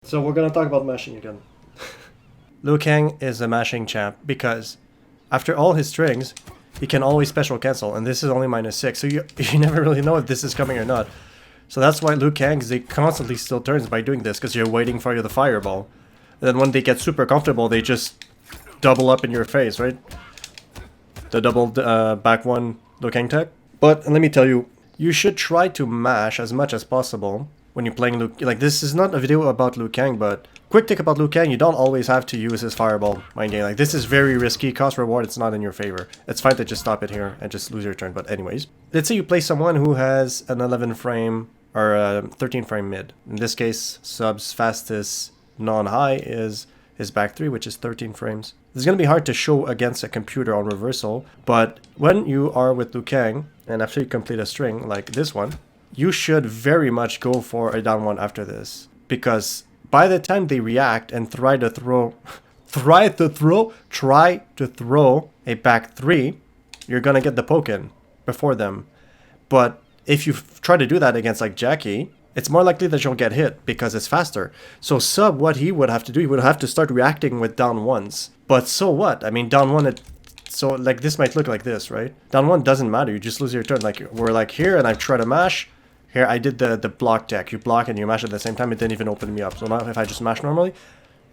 So we're gonna talk about mashing again. Liu Kang is a mashing champ because after all his strings, he can always special cancel, and this is only -6, so you never really know if this is coming or not. So that's why Liu Kang, they constantly steal turns by doing this, because you're waiting for the fireball. And then when they get super comfortable, they just double up in your face, right? The double back one Liu Kang tech. But let me tell you, you should try to mash as much as possible when you're playing Liu. Like, this is not a video about Liu Kang, but quick tip about Liu Kang, you don't always have to use his fireball mind game. Like, this is very risky, cost reward, it's not in your favor. It's fine to just stop it here and just lose your turn, but anyways. Let's say you play someone who has an 11 frame or a 13 frame mid. In this case, Sub's fastest non-high is his back 3, which is 13 frames. It's going to be hard to show against a computer on reversal, but when you are with Liu Kang, and after you complete a string like this one, you should very much go for a down one after this. Because by the time they react and try to throw a back 3, you're going to get the poke in before them. But if you try to do that against like Jackie, it's more likely that you'll get hit because it's faster. So Sub, what he would have to do, he would have to start reacting with down ones. But so what? I mean, down one, so like this might look like this, right? Down one doesn't matter, you just lose your turn. Like, we're like here and I try to mash. Here, I did the block tech. You block and you mash at the same time, it didn't even open me up. So now if I just mash normally,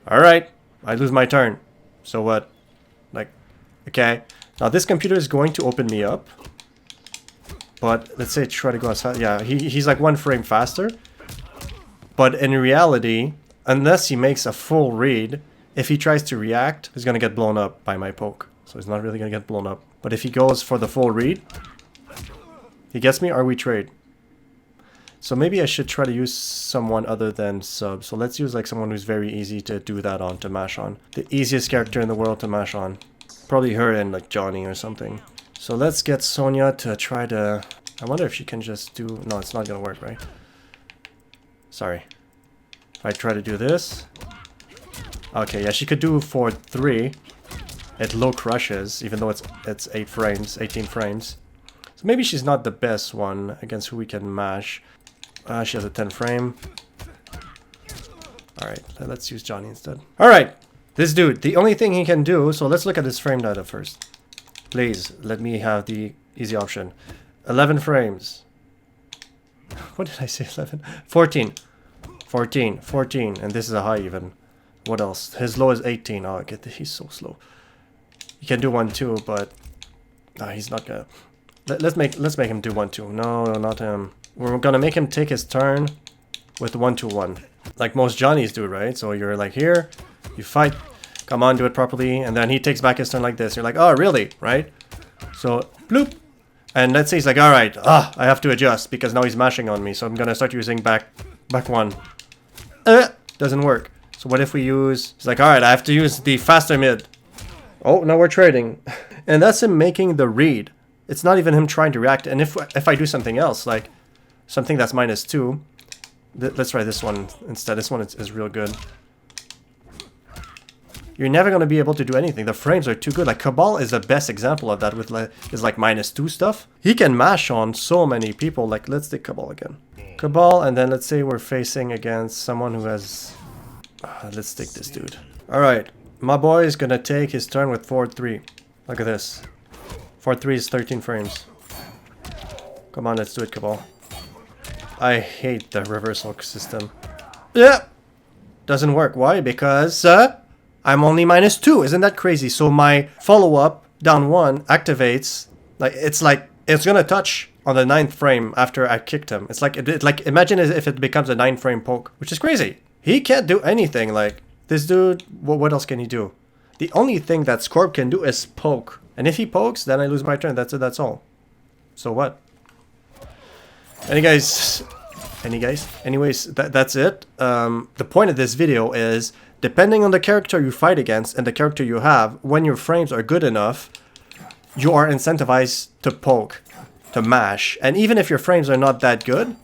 alright, I lose my turn. So what? Like, okay. Now this computer is going to open me up. But let's say try to go as fast. Yeah, he's like 1 frame faster. But in reality, unless he makes a full read, if he tries to react, he's going to get blown up by my poke. So he's not really going to get blown up. But if he goes for the full read, he gets me or we trade. So maybe I should try to use someone other than Sub. So let's use like someone who's very easy to do that on, to mash on. The easiest character in the world to mash on. Probably her and like Johnny or something. So let's get Sonya to try to... I wonder if she can just do... No, it's not gonna work, right? Sorry. If I try to do this... Okay, yeah, she could do 4-3. It low crushes, even though it's 8 frames, 18 frames. So maybe she's not the best one against who we can mash. She has a 10 frame. Alright, let's use Johnny instead. Alright, this dude, the only thing he can do... So let's look at his frame data first. Please, let me have the easy option. 11 frames. What did I say? 11? 14. 14. 14. And this is a high even. What else? His low is 18. Oh, he's so slow. He can do 1-2, but... he's not gonna... Let's make him do 1-2. No, not him. We're gonna make him take his turn with 1-2-1. Like most Johnnies do, right? So you're like here, you fight... Come on, do it properly. And then he takes back his turn like this. You're like, oh, really? Right? So, bloop. And let's say he's like, alright, I have to adjust because now he's mashing on me. So I'm going to start using back 1. Doesn't work. So what if we use... He's like, alright, I have to use the faster mid. Oh, now we're trading. And that's him making the read. It's not even him trying to react. And if I do something else, like something that's -2, let's try this one instead. This one is real good. You're never going to be able to do anything. The frames are too good. Like, Cabal is the best example of that with his, like, -2 stuff. He can mash on so many people. Like, let's take Cabal again. Cabal, and then let's say we're facing against someone who has... let's take this dude. Alright, my boy is going to take his turn with 4-3. Look at this. 4-3 is 13 frames. Come on, let's do it, Cabal. I hate the reversal system. Yeah! Doesn't work. Why? Because... I'm only -2. Isn't that crazy? So my follow-up down 1 activates. It's gonna touch on the 9th frame after I kicked him. It's like imagine if it becomes a 9 frame poke, which is crazy. He can't do anything. Like this dude. What else can he do? The only thing that Scorp can do is poke. And if he pokes, then I lose my turn. That's it. That's all. So what? Anyways, that's it. The point of this video is, depending on the character you fight against and the character you have, when your frames are good enough, you are incentivized to poke, to mash. And even if your frames are not that good...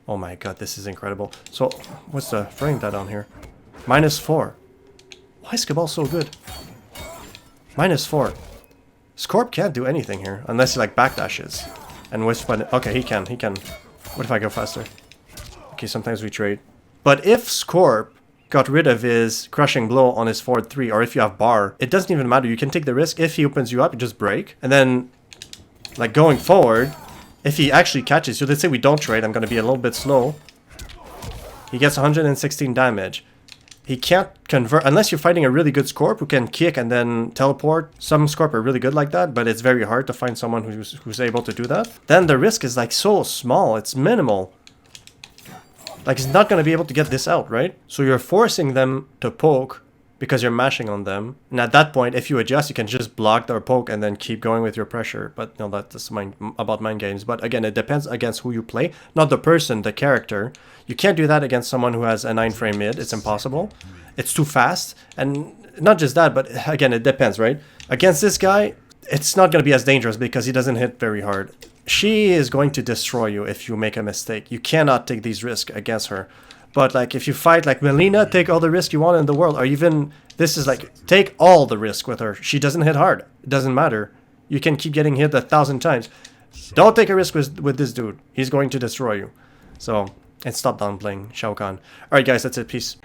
Oh my god, this is incredible. So, what's the frame data on here? -4. Why is Cabal so good? -4. Scorp can't do anything here, unless he like backdashes. And with... Okay, he can. What if I go faster? Okay, sometimes we trade. But if Scorp got rid of his crushing blow on his forward 3, or if you have bar, it doesn't even matter. You can take the risk. If he opens you up, you just break. And then, like, going forward, if he actually catches you, let's say we don't trade, I'm going to be a little bit slow. He gets 116 damage. He can't convert, unless you're fighting a really good Scorp who can kick and then teleport. Some Scorp are really good like that, but it's very hard to find someone who's able to do that. Then the risk is like so small, it's minimal. Like, he's not going to be able to get this out, right? So you're forcing them to poke because you're mashing on them. And at that point, if you adjust, you can just block their poke and then keep going with your pressure. But no, that's about mind games. But again, it depends against who you play, not the person, the character. You can't do that against someone who has a 9-frame mid. It's impossible. It's too fast. And not just that, but again, it depends, right? Against this guy, it's not going to be as dangerous because he doesn't hit very hard. She is going to destroy you if you make a mistake. You cannot take these risks against her. But like, if you fight like Melina, take all the risk you want in the world. Or even, this is like, take all the risk with her. She doesn't hit hard. It doesn't matter. You can keep getting hit 1,000 times. Don't take a risk with this dude. He's going to destroy you. So, and stop downplaying Shao Kahn. Alright guys, that's it. Peace.